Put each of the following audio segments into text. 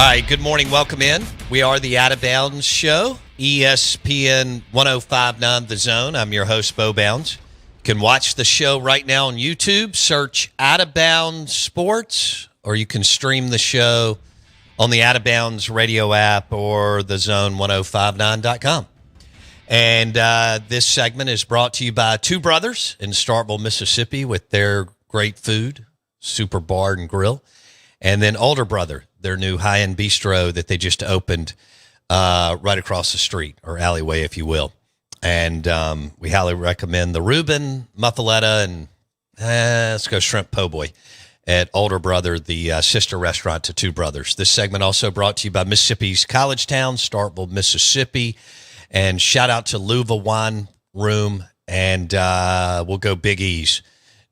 right, good morning. Welcome in. We are the Out of Bounds Show, ESPN 105.9 The Zone. I'm your host, Bo Bounds. You can watch the show right now on YouTube. Search Out of Bounds Sports, or you can stream the show on the Out of Bounds radio app or thezone1059.com. And this segment is brought to you by Two Brothers in Starkville, Mississippi, with their great food, Super Bar and Grill. And then Older Brother, their new high-end bistro that they just opened right across the street, or alleyway, if you will. And we highly recommend the Reuben, Muffaletta, and let's go Shrimp Po' Boy at Older Brother, the sister restaurant to Two Brothers. This segment also brought to you by Mississippi's College Town, Starkville, Mississippi. And shout out to Louisville Wine Room, and we'll go Big E's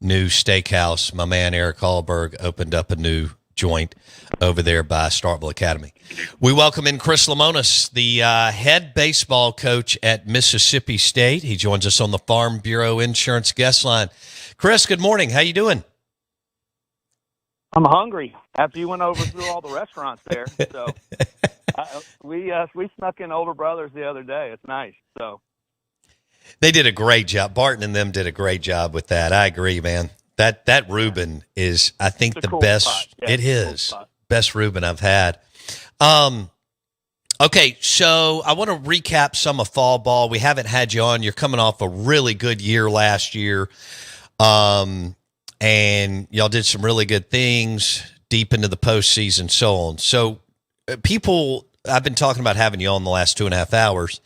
new steakhouse. My man Eric Hallberg opened up a new joint over there by Starkville Academy. We welcome in Chris Lemonis, the head baseball coach at Mississippi State. He joins us on the Farm Bureau Insurance guest line. Chris, good morning. How you doing? I'm hungry after you went over through all the restaurants there. So we snuck in Older Brothers the other day. It's nice. So they did a great job. Barton and them did a great job with that. I agree, man. That Reuben is, I think, the cool best. Spot. Yeah, it is cool best Reuben I've had. Okay, so I want to recap some of fall ball. We haven't had you on. You're coming off a really good year last year, and y'all did some really good things deep into the postseason, so on. So, people, I've been talking about having you on the last 2.5 hours,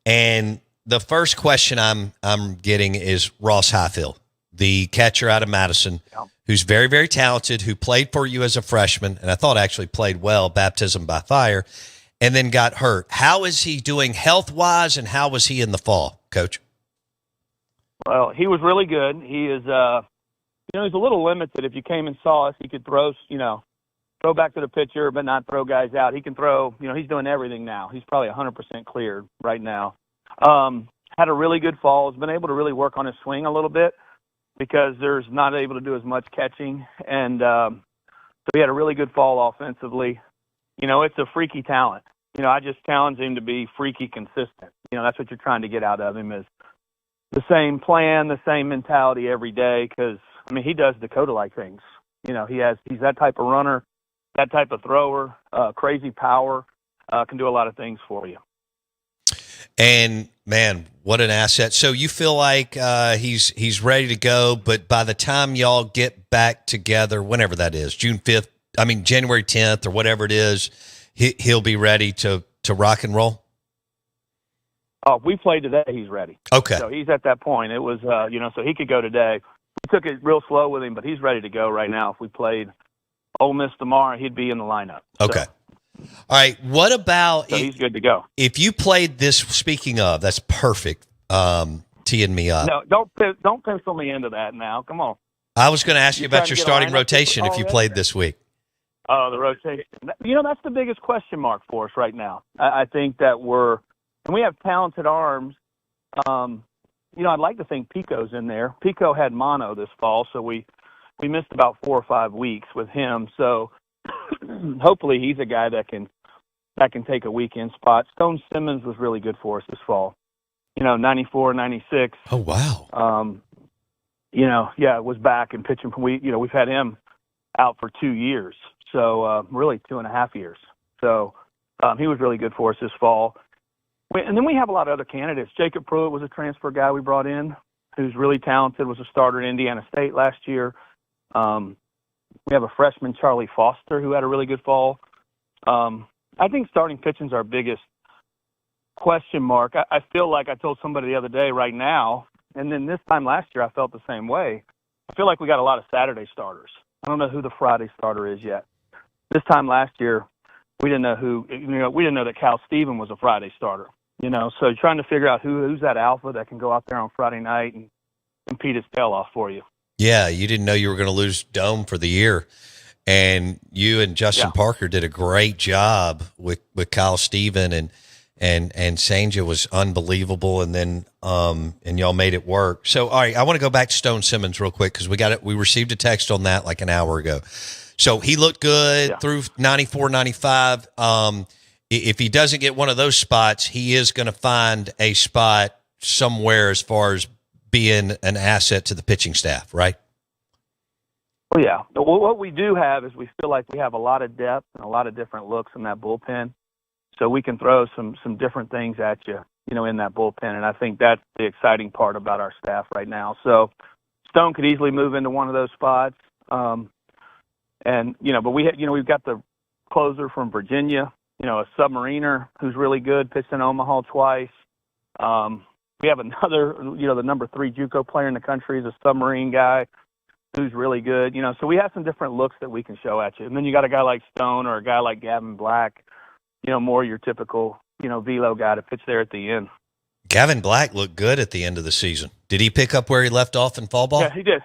and the first question I'm getting is Ross Highfield, the catcher out of Madison, who's very, very talented, who played for you as a freshman, and I thought actually played well, baptism by fire, and then got hurt. How is he doing health-wise, and how was he in the fall, Coach? Well, he was really good. He is, he's a little limited. If you came and saw us, he could throw back to the pitcher, but not throw guys out. He can throw, he's doing everything now. He's probably 100% cleared right now. Had a really good fall. Has been able to really work on his swing a little bit, because there's not able to do as much catching. And so he had a really good fall offensively. It's a freaky talent. I just challenge him to be freaky consistent. That's what you're trying to get out of him, is the same plan, the same mentality every day, because, he does Dakota-like things. He's that type of runner, that type of thrower, crazy power, can do a lot of things for you. And, man, what an asset. So you feel like he's ready to go, but by the time y'all get back together, whenever that is, January 10th or whatever it is, he'll be ready to rock and roll? Oh, we played today, he's ready. Okay. So he's at that point. It was, so he could go today. We took it real slow with him, but he's ready to go right now. If we played Ole Miss tomorrow, he'd be in the lineup. Okay. So, all right. What about so he's good to go. If you played this? Speaking of, that's perfect. Teeing me up. No, don't pencil me into that now. Come on. I was going to ask you about your starting rotation if you played this week. Oh, the rotation. That's the biggest question mark for us right now. I think that we have talented arms. I'd like to think Pico's in there. Pico had mono this fall, so we missed about 4 or 5 weeks with him. So hopefully he's a guy that can take a weekend spot. Stone Simmons was really good for us this fall. 94, 96. Oh, wow. Was back and pitching. We've had him out for 2 years. So really 2.5 years. So he was really good for us this fall. And then we have a lot of other candidates. Jacob Pruitt was a transfer guy we brought in, who's really talented, was a starter at Indiana State last year. We have a freshman, Charlie Foster, who had a really good fall. I think starting pitching is our biggest question mark. I feel like I told somebody the other day right now, and then this time last year I felt the same way. I feel like we got a lot of Saturday starters. I don't know who the Friday starter is yet. This time last year, we didn't know we didn't know that Cal Stephen was a Friday starter. So trying to figure out who's that alpha that can go out there on Friday night and compete his tail off for you. Yeah, you didn't know you were going to lose Dome for the year. And you and Justin Parker did a great job with Kyle Stephen, and Sanja was unbelievable, and then and y'all made it work. So, all right, I want to go back to Stone Simmons real quick, because we received a text on that like an hour ago. So he looked good Yeah. through 94, 95. If he doesn't get one of those spots, he is going to find a spot somewhere as far as being an asset to the pitching staff, right? Well, yeah. Well, what we do have is we feel like we have a lot of depth and a lot of different looks in that bullpen. So we can throw some different things at you, in that bullpen. And I think that's the exciting part about our staff right now. So Stone could easily move into one of those spots. But we've got the closer from Virginia, a submariner who's really good, pitched in Omaha twice. We have another, the number 3 JUCO player in the country is a submarine guy who's really good. So we have some different looks that we can show at you. And then you got a guy like Stone or a guy like Gavin Black, more your typical, velo guy to pitch there at the end. Gavin Black looked good at the end of the season. Did he pick up where he left off in fall ball? Yeah, he did.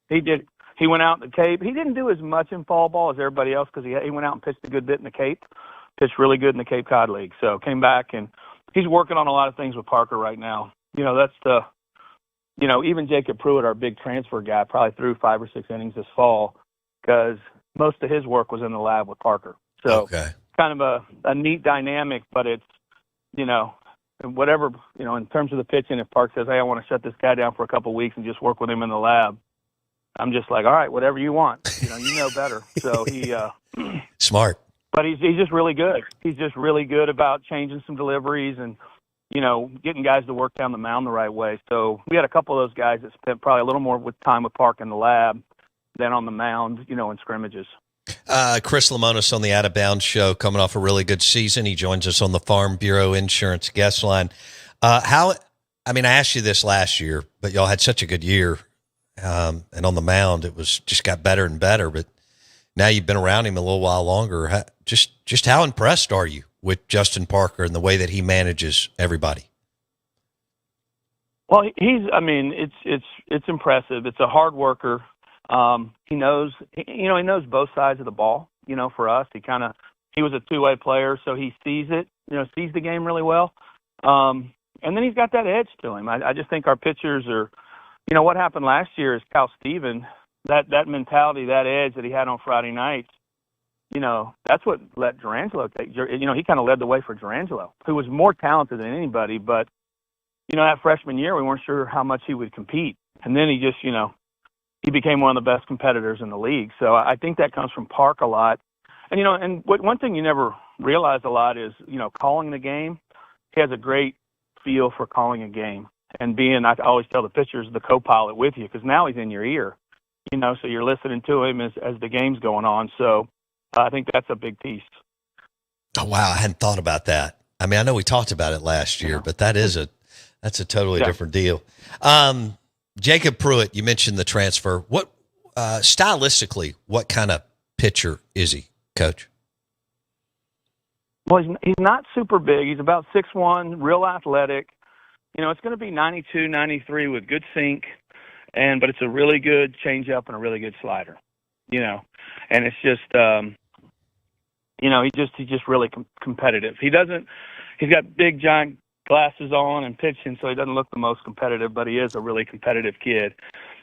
He did. He went out in the Cape. He didn't do as much in fall ball as everybody else because he went out and pitched a good bit in the Cape, pitched really good in the Cape Cod League. So came back, and he's working on a lot of things with Parker right now. That's even Jacob Pruitt, our big transfer guy, probably threw 5 or 6 innings this fall because most of his work was in the lab with Parker. So okay. Kind of a neat dynamic, but it's, whatever, in terms of the pitching, if Park says, hey, I want to shut this guy down for a couple of weeks and just work with him in the lab, I'm just like, all right, whatever you want. You know better. So he smart. But he's just really good. He's just really good about changing some deliveries and, getting guys to work down the mound the right way. So we had a couple of those guys that spent probably a little more with time with Park in the lab than on the mound, in scrimmages. Chris Lemonis on the Out of Bounds show, coming off a really good season. He joins us on the Farm Bureau Insurance guest line. I asked you this last year, but y'all had such a good year. And on the mound, it was just got better and better. But now you've been around him a little while longer. Just how impressed are you with Justin Parker and the way that he manages everybody? Well, it's impressive. It's a hard worker. He knows both sides of the ball. For us, he was a two-way player, so he sees it. Sees the game really well. And then he's got that edge to him. I just think our pitchers are. What happened last year is Cal Steven, that mentality, that edge that he had on Friday nights, that's what let Durangelo take. He kind of led the way for Durangelo, who was more talented than anybody. But, that freshman year, we weren't sure how much he would compete. And then he just, he became one of the best competitors in the league. So I think that comes from Park a lot. And, one thing you never realize a lot is, calling the game. He has a great feel for calling a game. And I always tell the pitchers, the co-pilot with you, because now he's in your ear, so you're listening to him as the game's going on. So I think that's a big piece. Oh, wow. I hadn't thought about that. I know we talked about it last year, but that's a totally different deal. Jacob Pruitt, you mentioned the transfer. What, stylistically, what kind of pitcher is he, Coach? Well, he's not super big. He's about 6'1", real athletic. It's going to be 92, 93 with good sink, but it's a really good changeup and a really good slider, and it's just, he's just really competitive. He's got big giant glasses on and pitching, so he doesn't look the most competitive, but he is a really competitive kid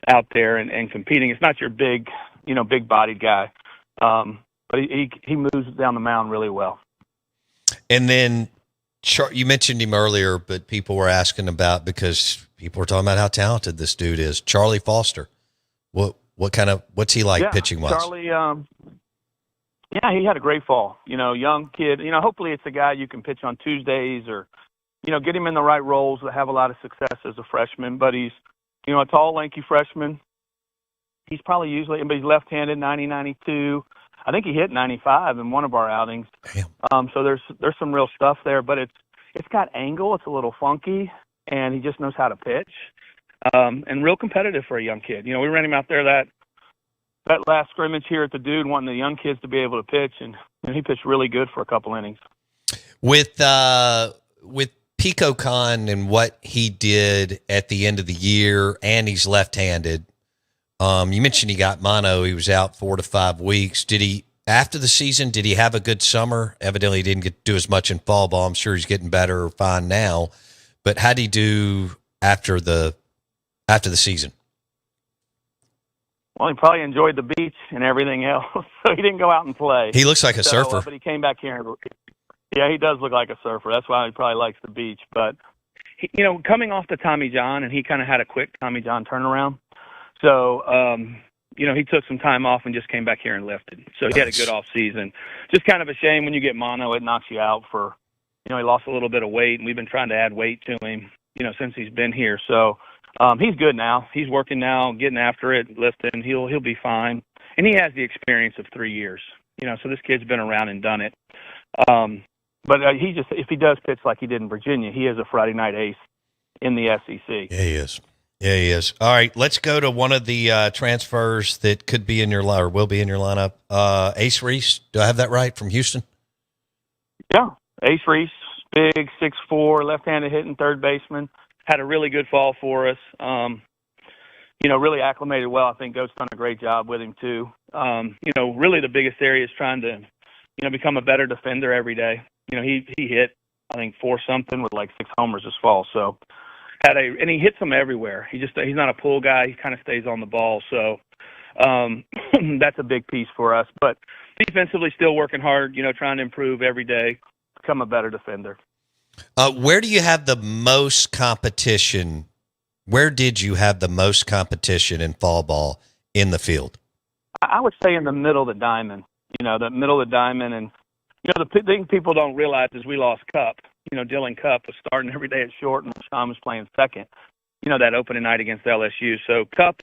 out there and competing. It's not your big bodied guy, but he moves down the mound really well. And then, you mentioned him earlier, but people were asking about, because people were talking about how talented this dude is. Charlie Foster. What's he like pitching wise? Charlie, he had a great fall. Young kid. Hopefully it's a guy you can pitch on Tuesdays or, get him in the right roles that have a lot of success as a freshman. But he's, a tall, lanky freshman. He's probably but he's left-handed, 90, 92. I think he hit 95 in one of our outings. So there's some real stuff there, but it's got angle. It's a little funky, and he just knows how to pitch, and real competitive for a young kid. We ran him out there that last scrimmage here at the Dude, wanting the young kids to be able to pitch, and he pitched really good for a couple innings. With Pico Khan and what he did at the end of the year, and he's left-handed. You mentioned he got mono. He was out 4 to 5 weeks. After the season, did he have a good summer? Evidently, he didn't get to do as much in fall ball. I'm sure he's getting better or fine now. But how did he do after the season? Well, he probably enjoyed the beach and everything else, so he didn't go out and play. He looks like a surfer. But he came back here. Yeah, he does look like a surfer. That's why he probably likes the beach. But, coming off the Tommy John, and he kind of had a quick Tommy John turnaround. So, he took some time off and just came back here and lifted. So he had a good off season. Just kind of a shame when you get mono, it knocks you out for, he lost a little bit of weight, and we've been trying to add weight to him, since he's been here. So he's good now. He's working now, getting after it, lifting. He'll be fine. And he has the experience of 3 years, so this kid's been around and done it. But if he does pitch like he did in Virginia, he is a Friday night ace in the SEC. Yeah, he is. Yeah, he is. All right, let's go to one of the transfers that could be in your line or will be in your lineup. Ace Reese, do I have that right, from Houston? Yeah, Ace Reese, big 6'4", left-handed hitting third baseman. Had a really good fall for us. Really acclimated well. I think Goat's done a great job with him too. Really the biggest area is trying to, become a better defender every day. He hit, I think, 4-something with like 6 homers this fall. So and he hits them everywhere. He's not a pull guy. He kind of stays on the ball. So that's a big piece for us. But defensively, still working hard. Trying to improve every day, become a better defender. Where do you have the most competition? Where did you have the most competition in fall ball in the field? I would say in the middle of the diamond. The middle of the diamond, and the thing people don't realize is we lost Cup. Dylan Cup was starting every day at short, and Sean was playing second. That opening night against LSU. So Cup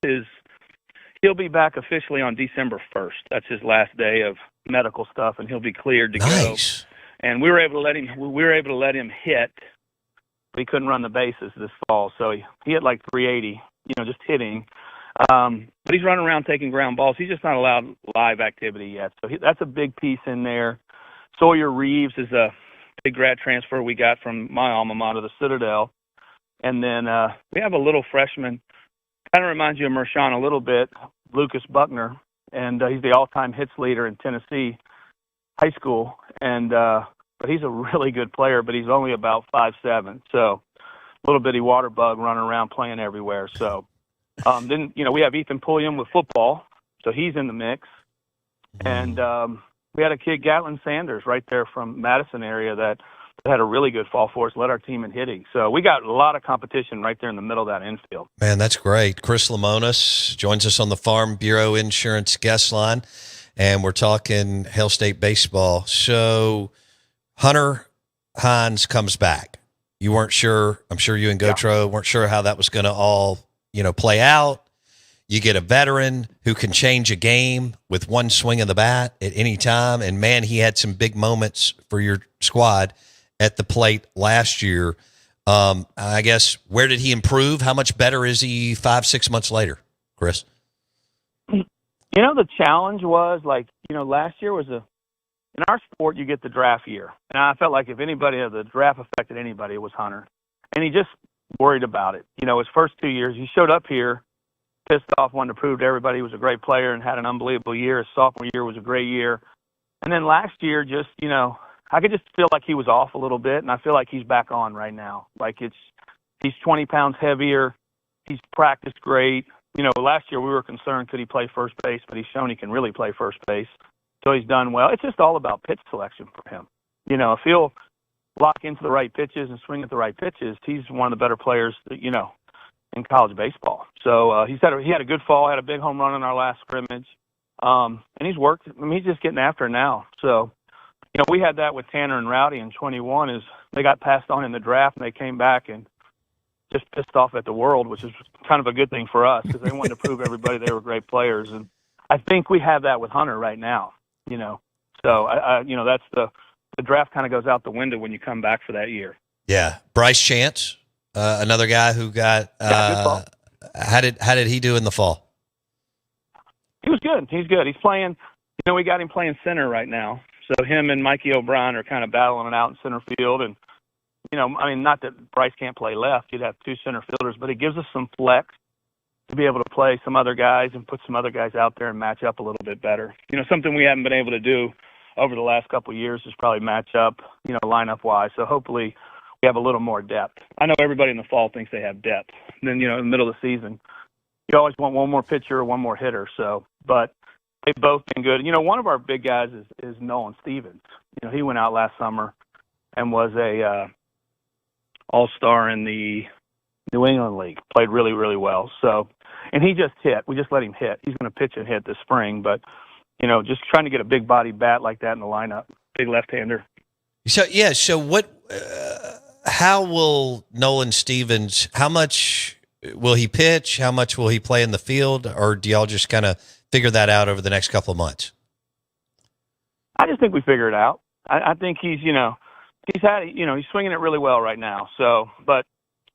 he'll be back officially on December 1st. That's his last day of medical stuff, and he'll be cleared to go. And we were able to let him hit, but he couldn't run the bases this fall. So he hit like 380, just hitting. But he's running around taking ground balls. He's just not allowed live activity yet. So that's a big piece in there. Sawyer Reeves is a big grad transfer we got from my alma mater, the Citadel. And then we have a little freshman, kind of reminds you of Mershon a little bit, Lucas Buckner. And he's the all-time hits leader in Tennessee high school. And but he's a really good player, but he's only about 5'7". So a little bitty water bug running around playing everywhere. So then, we have Ethan Pulliam with football, so he's in the mix. And we had a kid, Gatlin Sanders, right there from Madison area that had a really good fall for us, led our team in hitting. So we got a lot of competition right there in the middle of that infield. Man, that's great. Chris Lemonis joins us on the Farm Bureau Insurance guest line, and we're talking Hail State baseball. So Hunter Hines comes back. You weren't sure, I'm sure you and Gotro weren't sure how that was going to all play out. You get a veteran who can change a game with one swing of the bat at any time. And, man, he had some big moments for your squad at the plate last year. I guess, where did he improve? How much better is he 5-6 months later, Chris? The challenge was, last year was in our sport, you get the draft year. And I felt like if the draft affected anybody, it was Hunter. And he just worried about it. His first 2 years, he showed up here, pissed off, wanted to prove to everybody he was a great player and had an unbelievable year. His sophomore year was a great year. And then last year, just, I could just feel like he was off a little bit, and I feel like he's back on right now. He's 20 pounds heavier. He's practiced great. Last year we were concerned, could he play first base, but he's shown he can really play first base. So he's done well. It's just all about pitch selection for him. If he'll lock into the right pitches and swing at the right pitches, he's one of the better players, in college baseball. So he had a good fall, had a big home run in our last scrimmage, and he's worked. He's just getting after it now. So, we had that with Tanner and Rowdy in 21 is they got passed on in the draft, and they came back and just pissed off at the world, which is kind of a good thing for us because they wanted to prove everybody they were great players. And I think we have that with Hunter right now, So, that's the draft kind of goes out the window when you come back for that year. Yeah. Bryce Chance. Another guy who got how did he do in the fall? He was good. He's good. He's playing. We got him playing center right now. So him and Mikey O'Brien are kind of battling it out in center field. And not that Bryce can't play left. You'd have 2 center fielders, but it gives us some flex to be able to play some other guys and put some other guys out there and match up a little bit better. Something we haven't been able to do over the last couple of years is probably match up, lineup wise. So hopefully we have a little more depth. I know everybody in the fall thinks they have depth. And then, in the middle of the season, you always want one more pitcher or one more hitter. So, but they've both been good. One of our big guys is Nolan Stevens. He went out last summer and was a all-star in the New England League. Played really, really well. So, and he just hit. We just let him hit. He's going to pitch and hit this spring, but just trying to get a big body bat like that in the lineup, big left-hander. So yeah. So what? How will Nolan Stevens? How much will he pitch? How much will he play in the field? Or do y'all just kind of figure that out over the next couple of months? I just think we figure it out. I think he's swinging it really well right now. So, but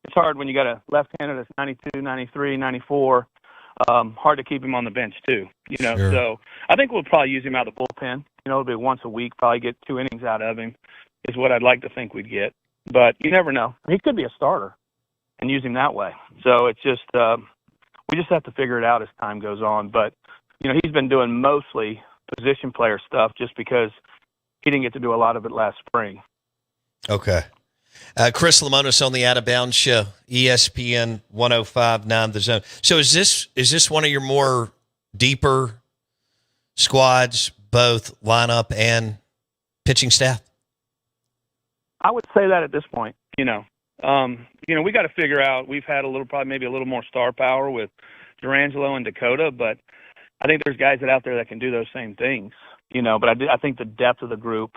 it's hard when you got a left-hander that's 92, 93, 94. Hard to keep him on the bench too. Sure. So I think we'll probably use him out of the bullpen. It'll be once a week. Probably get 2 innings out of him is what I'd like to think we'd get. But you never know. He could be a starter and use him that way. So it's just we just have to figure it out as time goes on. But he's been doing mostly position player stuff just because he didn't get to do a lot of it last spring. Okay. Chris Lemonis on the Out of Bounds Show, ESPN 105.9 The Zone. So is this one of your more deeper squads, both lineup and pitching staff? I would say that at this point. We got to figure out. We've had maybe a little more star power with Durangelo and Dakota, but I think there's guys out there that can do those same things. But I think the depth of the group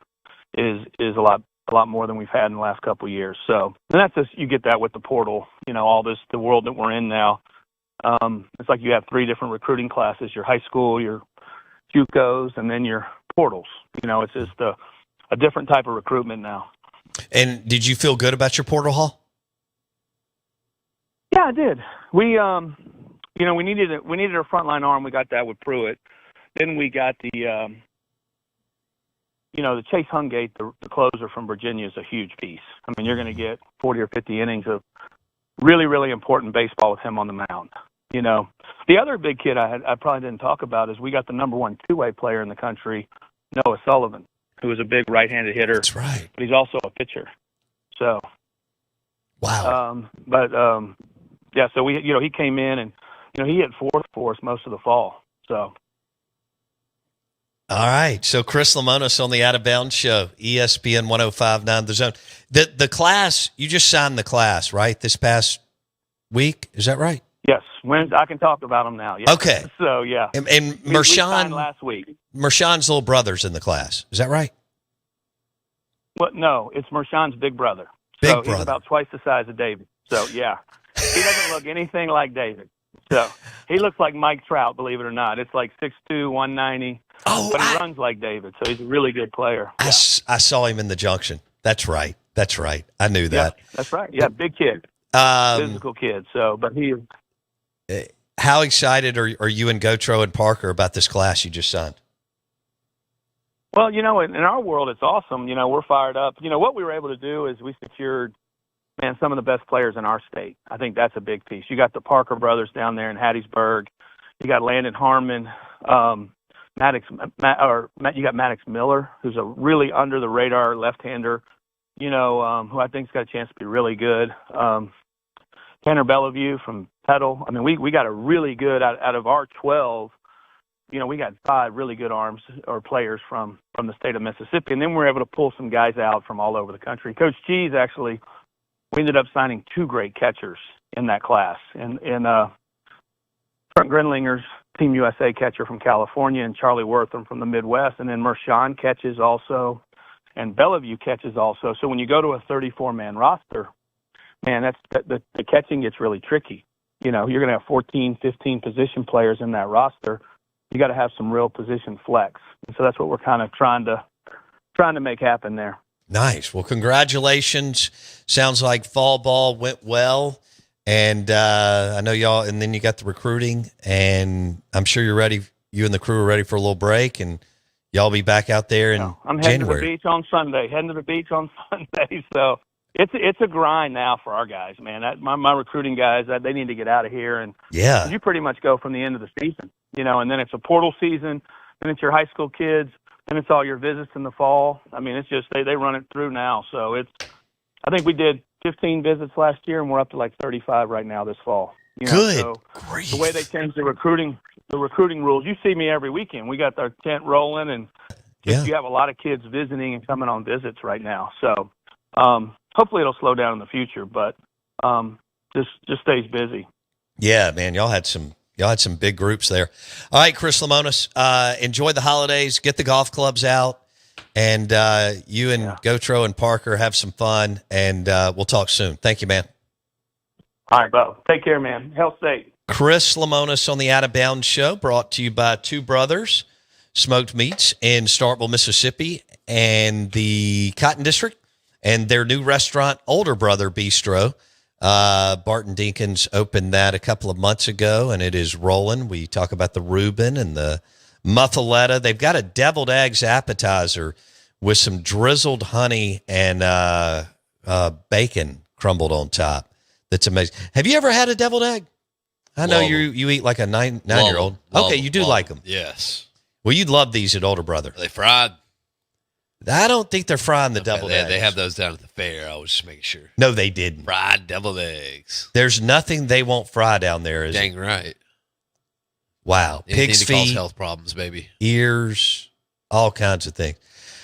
is a lot more than we've had in the last couple of years. So, and that's just, you get that with the portal, all this, the world that we're in now. It's like you have 3 different recruiting classes: your high school, your JUCOs, and then your portals. It's just a different type of recruitment now. And did you feel good about your portal haul? Yeah, I did. We needed a frontline arm. We got that with Pruitt. Then we got the Chase Hungate, the closer from Virginia, is a huge piece. I mean, you're going to get 40 or 50 innings of really, really important baseball with him on the mound. The other big kid I probably didn't talk about is we got the number 1 two-way player in the country, Noah Sullivan, who is a big right-handed hitter. That's right. But he's also a pitcher. So, wow. So he came in and he hit 4th for us most of the fall. So. All right. So Chris Lemonis on the Out of Bounds Show, ESPN 105.9 The Zone. The class, you just signed the class, right? This past week, is that right? Yes. I can talk about them now. Yes. Okay. So yeah. And we signed last week. Mershawn's little brother's in the class. Is that right? Well, no, it's Mershawn's big brother. He's about twice the size of David. So yeah, he doesn't look anything like David. So he looks like Mike Trout, believe it or not. It's like 6'2", 190. Oh, but he runs like David, so he's a really good player. I saw him in the Junction. That's right. I knew that. Yeah, that's right. Yeah, big kid, physical kid. So, but he. How excited are you and Gotro and Parker about this class you just signed? Well, in our world, it's awesome. We're fired up. What we were able to do is we secured, some of the best players in our state. I think that's a big piece. You got the Parker brothers down there in Hattiesburg. You got Landon Harmon. You got Maddox Miller, who's a really under the radar left-hander, who I think's got a chance to be really good. Tanner Bellevue from Petal. I mean, we got a really good out of our 12. We got 5 really good arms or players from the state of Mississippi, and then we're able to pull some guys out from all over the country. Coach G's actually, we ended up signing 2 great catchers in that class, and Trent Grinlinger's Team USA catcher from California, and Charlie Wortham from the Midwest, and then Mershawn catches also, and Bellevue catches also. So when you go to a 34-man roster, man, the catching gets really tricky. You're going to have 14, 15 position players in that roster. You got to have some real position flex, and so that's what we're kind of trying to make happen there. Nice. Well, congratulations. Sounds like fall ball went well. And I know y'all, and then you got the recruiting, and I'm sure you're ready. You and the crew are ready for a little break, and y'all be back out there in I'm heading January. To the beach on Sunday. So it's a grind now for our guys, man. My recruiting guys, they need to get out of here, and yeah, you pretty much go from the end of the season, and then it's a portal season, then it's your high school kids, then it's all your visits in the fall. I mean, it's just they run it through now. So I think we did 15 visits last year, and we're up to like 35 right now this fall. Good So grief. the way they changed the recruiting rules, you see me every weekend. We got our tent rolling, and you have a lot of kids visiting and coming on visits right now. So hopefully it'll slow down in the future, but just stays busy. Yeah, man, y'all had some big groups there. All right, Chris Lemonis, enjoy the holidays. Get the golf clubs out, and you and Gotro and Parker have some fun. And we'll talk soon. Thank you, man. All right, Bo. Take care, man. Health safe. Chris Lemonis on the Out of Bounds Show, brought to you by Two Brothers Smoked Meats in Starkville, Mississippi, and the Cotton District, and their new restaurant, Older Brother Bistro. Barton Dinkins opened that a couple of months ago, and it is rolling. We talk about the Reuben and the muffaletta. They've got a deviled eggs appetizer with some drizzled honey and bacon crumbled on top. That's amazing. Have you ever had a deviled egg? I know you eat like a nine-year-old. Okay, you do like them. Yes. Well, you'd love these at Older Brother. Are they fried? I don't think they're frying the deviled eggs. They have those down at the fair. I was just making sure. No, they didn't. Fried deviled eggs. There's nothing they won't fry down there. Is Dang right. Wow. Pig's feet, cause health problems, baby. Ears, all kinds of things.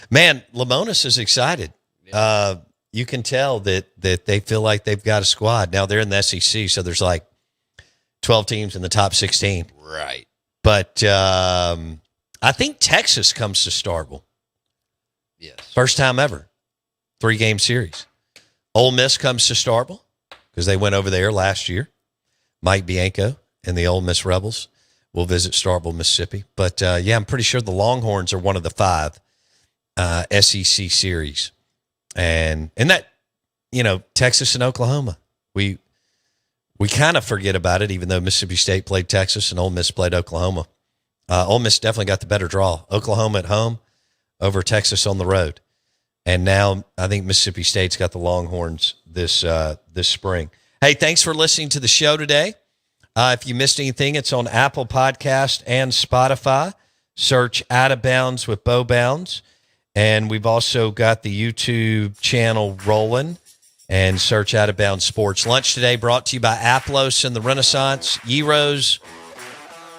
Man, Lemonis is excited. Yeah. You can tell that they feel like they've got a squad. Now they're in the SEC, so there's like 12 teams in the top 16. Right. But I think Texas comes to Starkville. Yes. First time ever. 3-game series. Ole Miss comes to Starkville because they went over there last year. Mike Bianco and the Ole Miss Rebels will visit Starkville, Mississippi. But, I'm pretty sure the Longhorns are one of the 5 SEC series. And that, Texas and Oklahoma, we kind of forget about it, even though Mississippi State played Texas and Ole Miss played Oklahoma. Ole Miss definitely got the better draw. Oklahoma at home over Texas on the road. And now I think Mississippi State's got the Longhorns this spring. Hey, thanks for listening to the show today. If you missed anything, it's on Apple Podcast and Spotify. Search Out of Bounds with Bo Bounds. And we've also got the YouTube channel rolling, and search Out of Bounds Sports. Lunch today brought to you by Aplos and the Renaissance, Gyros,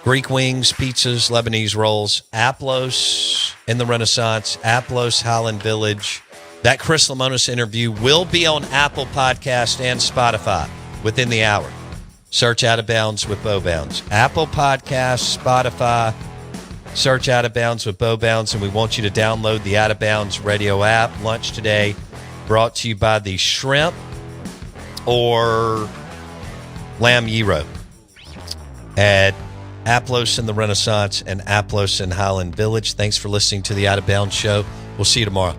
Greek wings, pizzas, Lebanese rolls, Aplos in the Renaissance, Aplos Highland Village. That Chris Lemonis interview will be on Apple Podcast and Spotify within the hour. Search Out of Bounds with Bo Bounds. Apple Podcast, Spotify. Search Out of Bounds with Bo Bounds, and we want you to download the Out of Bounds radio app. Lunch today brought to you by the shrimp or lamb gyro at Aplos in the Renaissance and Aplos in Highland Village. Thanks for listening to the Out of Bounds show. We'll see you tomorrow.